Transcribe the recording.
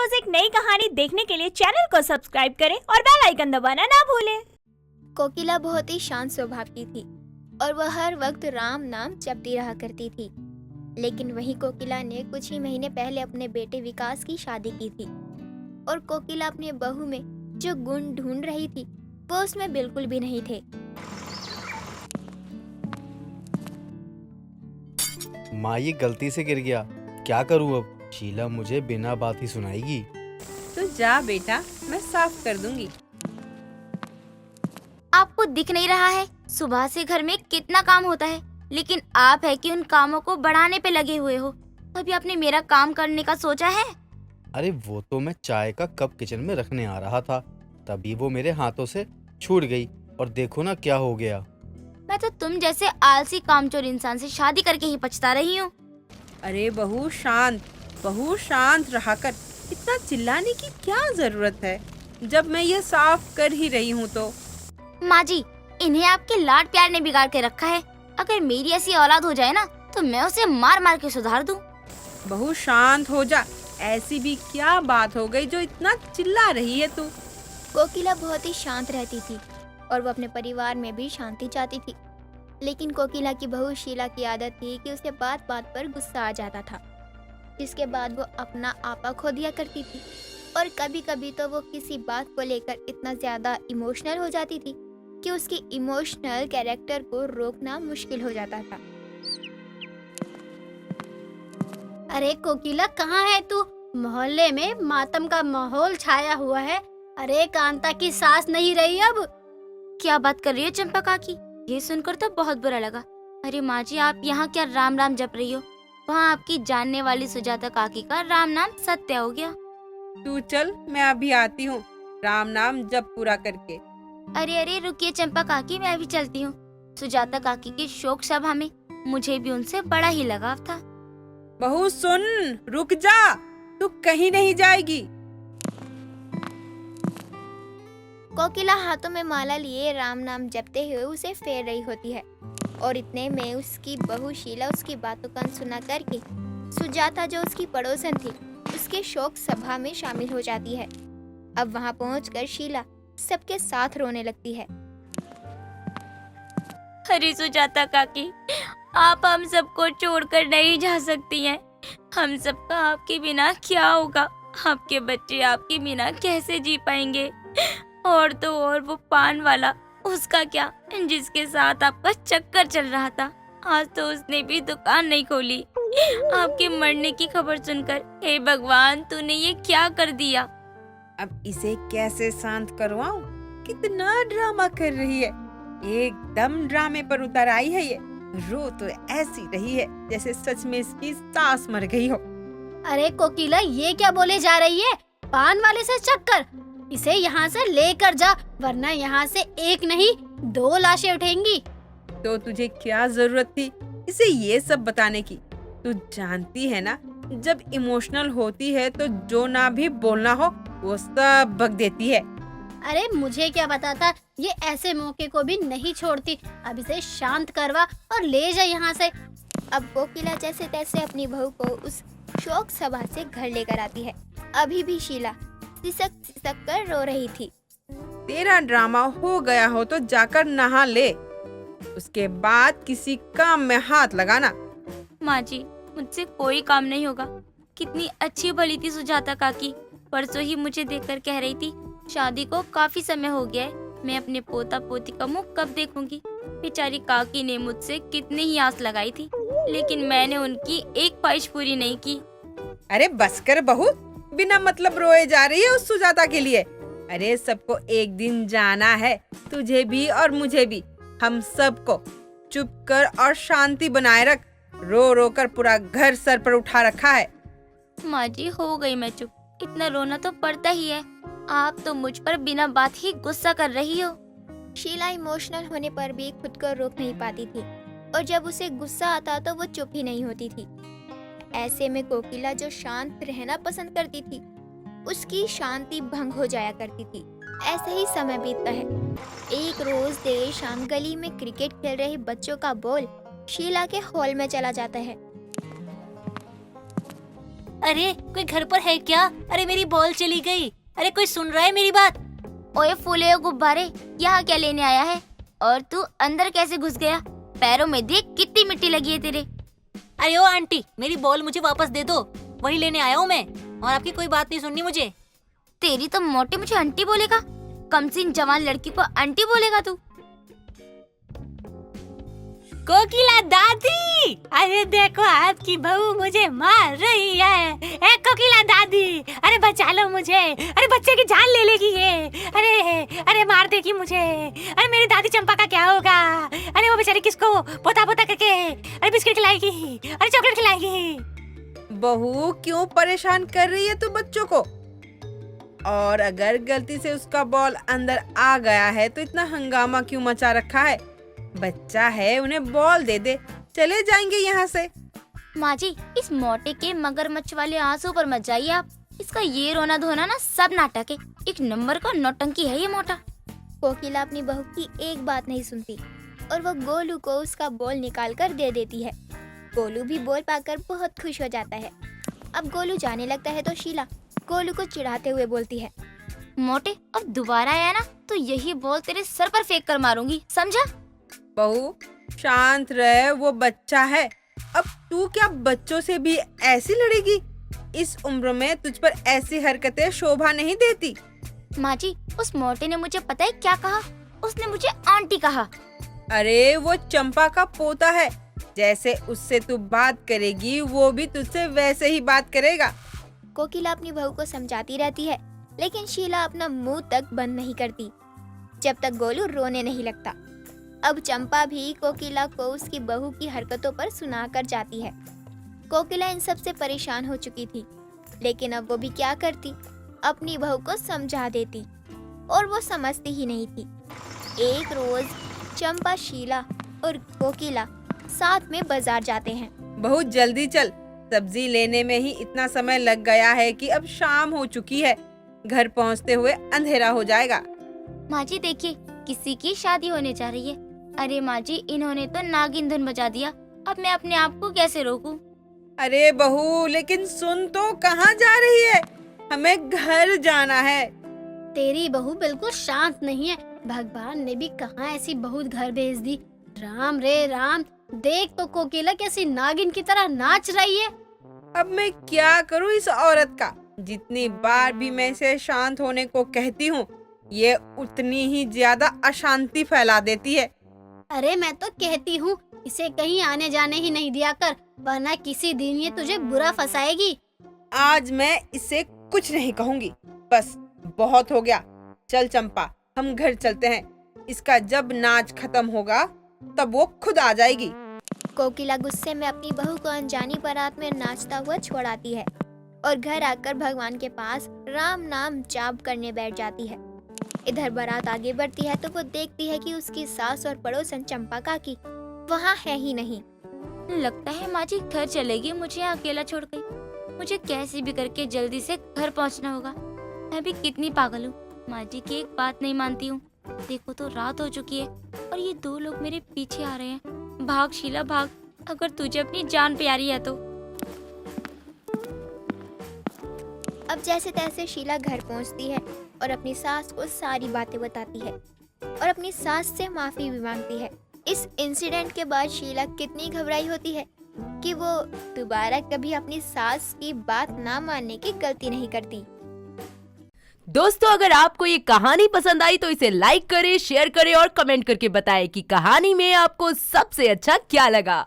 रोज एक नई कहानी देखने के लिए चैनल को सब्सक्राइब करें और बेल आइकन दबाना ना भूलें। कोकिला बहुत ही शांत स्वभाव की थी और वह हर वक्त राम नाम जपती रहा करती थी। लेकिन वही कोकिला ने कुछ ही महीने पहले अपने बेटे विकास की शादी की थी और कोकिला अपने बहू में जो गुण ढूंढ रही थी वो उसमें बिल्कुल भी नहीं थे। माँ ये गलती से गिर गया, क्या करूँ अब? शीला मुझे बिना बात ही सुनाएगी। तो जा बेटा, मैं साफ कर दूंगी। आपको दिख नहीं रहा है सुबह से घर में कितना काम होता है, लेकिन आप है कि उन कामों को बढ़ाने पे लगे हुए हो। अभी आपने मेरा काम करने का सोचा है? अरे वो तो मैं चाय का कप किचन में रखने आ रहा था, तभी वो मेरे हाथों से छूट गई और देखो ना क्या हो गया। मैं तो तुम जैसे आलसी कामचोर इंसान से शादी करके ही पछता रही हूँ। अरे बहू शांत रहा कर। इतना चिल्लाने की क्या जरूरत है जब मैं ये साफ कर ही रही हूँ तो। माँ जी, इन्हें आपके लाड प्यार ने बिगाड़ के रखा है। अगर मेरी ऐसी औलाद हो जाए ना तो मैं उसे मार मार के सुधार दूँ। बहू शांत हो जा, ऐसी भी क्या बात हो गई जो इतना चिल्ला रही है तू? कोकिला बहुत ही शांत रहती थी और वो अपने परिवार में भी शांति चाहती थी। लेकिन कोकिला की बहू शीला की आदत थी कि उसे बात बात पर गुस्सा आ जाता था, जिसके बाद वो अपना आपा खो दिया करती थी और कभी कभी तो वो किसी बात को लेकर इतना ज्यादा इमोशनल हो जाती थी कि उसकी इमोशनल कैरेक्टर को रोकना मुश्किल हो जाता था। अरे कोकिला, कहाँ है तू? मोहल्ले में मातम का माहौल छाया हुआ है। अरे कांता की सांस नहीं रही अब। क्या बात कर रही हो चंपा काकी? ये सुनकर तो बहुत बुरा लगा। अरे माँ जी, आप यहाँ क्या राम राम जप रही हो? वहाँ आपकी जानने वाली सुजाता काकी का राम नाम सत्य हो गया। तू चल, मैं अभी आती हूँ राम नाम जप पूरा करके। अरे रुकिए चंपा काकी, मैं अभी चलती हूँ। सुजाता काकी की शोक सभा में मुझे भी उनसे बड़ा ही लगाव था। बहू सुन, रुक जा, तू कहीं नहीं जाएगी। कोकिला हाथों में माला लिए राम नाम जपते हुए उसे फेर रही होती है और इतने में उसकी बहू शीला उसकी बातों का सुना करके सुजाता जो उसकी पड़ोसन थी उसके शोक सभा में शामिल हो जाती है। अब वहां पहुंचकर शीला सबके साथ रोने लगती है। अरे सुजाता काकी, आप हम सबको छोड़कर नहीं जा सकती हैं। हम सबका आपके बिना क्या होगा? आपके बच्चे आपके बिना कैसे जी पाएंगे? और तो और वो पान वाला, उसका क्या, जिसके साथ आपका चक्कर चल रहा था, आज तो उसने भी दुकान नहीं खोली। आपके मरने की खबर सुनकर हे भगवान, तूने ये क्या कर दिया? अब इसे कैसे शांत करवाऊं? कितना ड्रामा कर रही है, एकदम ड्रामे पर उतर आई है ये। रो तो ऐसी रही है जैसे सच में इसकी सास मर गई हो। अरे कोकिला, ये क्या बोले जा रही है? पान वाले से चक्कर? इसे यहाँ से लेकर जा, वरना यहाँ से एक नहीं 2 लाशें उठेंगी। तो तुझे क्या जरूरत थी इसे ये सब बताने की? तू जानती है ना, जब इमोशनल होती है तो जो ना भी बोलना हो वो सब बक देती है। अरे मुझे क्या बताता, ये ऐसे मौके को भी नहीं छोड़ती। अब इसे शांत करवा और ले जा यहाँ से। अब कोकिला जैसे तैसे अपनी बहू को उस शोक सभा से घर लेकर आती है। अभी भी शीला सिसक कर रो रही थी। तेरा ड्रामा हो गया हो तो जाकर नहा ले, उसके बाद किसी काम में हाथ लगाना। माँ जी, मुझसे कोई काम नहीं होगा। कितनी अच्छी भली थी सुजाता काकी, परसों ही मुझे देखकर कह रही थी शादी को काफी समय हो गया है, मैं अपने पोता पोती का मुंह कब देखूंगी। बेचारी काकी ने मुझसे कितनी ही आस लगाई थी, लेकिन मैंने उनकी एक ख्वाहिश पूरी नहीं की। अरे बस कर बहू, बिना मतलब रोए जा रही है उस सुजाता के लिए। अरे सबको एक दिन जाना है, तुझे भी और मुझे भी, हम सबको। चुप कर और शांति बनाए रख। रो रो कर पूरा घर सर पर उठा रखा है। माँ जी, हो गई मैं चुप। इतना रोना तो पड़ता ही है। आप तो मुझ पर बिना बात ही गुस्सा कर रही हो। शीला इमोशनल होने पर भी खुद को रोक नहीं पाती थी और जब उसे गुस्सा आता तो वो चुप ही नहीं होती थी। ऐसे में कोकिला जो शांत रहना पसंद करती थी उसकी शांति भंग हो जाया करती थी। ऐसे ही समय बीतता है। एक रोज देर शाम गली में क्रिकेट खेल रहे बच्चों का बॉल शीला के हॉल में चला जाता है। अरे कोई घर पर है क्या? अरे मेरी बॉल चली गई। अरे कोई सुन रहा है मेरी बात? ओए फूले और गुब्बारे, यहाँ क्या लेने आया है? और तू अंदर कैसे घुस गया? पैरों में देख कितनी मिट्टी लगी है तेरे। अरे ओ आंटी, मेरी बॉल मुझे वापस दे दो, वही लेने आया हूँ मैं, और आपकी कोई बात नहीं सुननी मुझे। तेरी तो मोटे मुझे आंटी बोलेगा? कमसीन जवान लड़की को आंटी बोलेगा तू? कोकिला दादी, अरे देखो आपकी बहू मुझे मार रही है। ए कोकिला दादी, अरे बचा लो मुझे, अरे बच्चे की जान ले लेगी ये। अरे अरे मार देगी मुझे। अरे मेरी दादी चंपा का क्या होगा? अरे वो बेचारी किसको पोता पोता करके अरे बिस्किट खिलाएगी, अरे चॉकलेट खिलाएगी। बहू क्यों परेशान कर रही है तू बच्चों को? और अगर गलती से उसका बॉल अंदर आ गया है तो इतना हंगामा क्यों मचा रखा है? बच्चा है, उन्हें बॉल दे दे, चले जाएंगे यहाँ से। माँ जी, इस मोटे के मगरमच्छ वाले आंसू पर मत जाइए आप। इसका ये रोना धोना ना सब नाटक है। एक नंबर का नौटंकी है ये मोटा। कोकिला अपनी बहू की एक बात नहीं सुनती और वो गोलू को उसका बॉल निकाल कर दे देती है। गोलू भी बॉल पाकर बहुत खुश हो जाता है। अब गोलू जाने लगता है तो शीला गोलू को चिढ़ाते हुए बोलती है, मोटे, अब दोबारा आया ना तो यही बॉल तेरे सर पर फेंक कर मारूंगी, समझा? बहू शांत रहे, वो बच्चा है। अब तू क्या बच्चों से भी ऐसी लड़ेगी? इस उम्र में तुझ पर ऐसी हरकतें शोभा नहीं देती। माँ जी, उस मोटे ने मुझे पता है क्या कहा? उसने मुझे आंटी कहा। अरे वो चंपा का पोता है, जैसे उससे तू बात करेगी वो भी तुझसे वैसे ही बात करेगा। कोकिला अपनी बहू को समझाती रहती है लेकिन शीला अपना मुंह तक बंद नहीं करती जब तक गोलू रोने नहीं लगता। अब चंपा भी कोकिला को उसकी बहू की हरकतों पर सुनाकर जाती है। कोकिला इन सब से परेशान हो चुकी थी लेकिन अब वो भी क्या करती, अपनी बहू को समझा देती और वो समझती ही नहीं थी। एक रोज चंपा, शीला और कोकिला साथ में बाजार जाते हैं। बहुत जल्दी चल, सब्जी लेने में ही इतना समय लग गया है कि अब शाम हो चुकी है। घर पहुंचते हुए अंधेरा हो जाएगा। माँ जी देखिए, किसी की शादी होने जा रही है। अरे माँ जी, इन्होंने तो नागिन धुन बजा दिया। अब मैं अपने आप को कैसे रोकूं? अरे बहू, लेकिन सुन तो, कहाँ जा रही है? हमें घर जाना है। तेरी बहू बिल्कुल शांत नहीं है। भगवान ने भी कहाँ ऐसी बहू घर भेज दी। राम रे राम, देख तो कोकिला कैसी नागिन की तरह नाच रही है। अब मैं क्या करूं इस औरत का? जितनी बार भी मैं इसे शांत होने को कहती हूँ, ये उतनी ही ज्यादा अशांति फैला देती है। अरे मैं तो कहती हूँ इसे कहीं आने जाने ही नहीं दिया कर, वरना किसी दिन ये तुझे बुरा फंसाएगी। आज मैं इसे कुछ नहीं कहूँगी, बस बहुत हो गया। चल चंपा, हम घर चलते हैं। इसका जब नाच खत्म होगा तब वो खुद आ जाएगी। कोकिला गुस्से में अपनी बहू को अनजानी बारात में नाचता हुआ छोड़ाती है और घर आकर भगवान के पास राम नाम जाप करने बैठ जाती है। इधर बारात आगे बढ़ती है तो वो देखती है कि उसकी सास और पड़ोसन चंपा काकी वहाँ है ही नहीं। लगता है माँ जी घर चलेगी, मुझे यहाँ अकेला छोड़ गई। मुझे कैसे भी करके जल्दी से घर पहुँचना होगा। मैं भी कितनी पागल हूँ, माँ जी की एक बात नहीं मानती हूँ। देखो तो रात हो चुकी है और ये दो लोग मेरे पीछे आ रहे हैं। भाग शीला भाग, अगर तुझे अपनी जान प्यारी है तो। अब जैसे तैसे शीला घर पहुंचती है और अपनी सास को सारी बातें बताती है और अपनी सास से माफी भी मांगती है। इस इंसिडेंट के बाद शीला कितनी घबराई होती है कि वो दोबारा कभी अपनी सास की बात ना मानने की गलती नहीं करती। दोस्तों, अगर आपको ये कहानी पसंद आई तो इसे लाइक करें, शेयर करें और कमेंट करके बताएं कि कहानी में आपको सबसे अच्छा क्या लगा।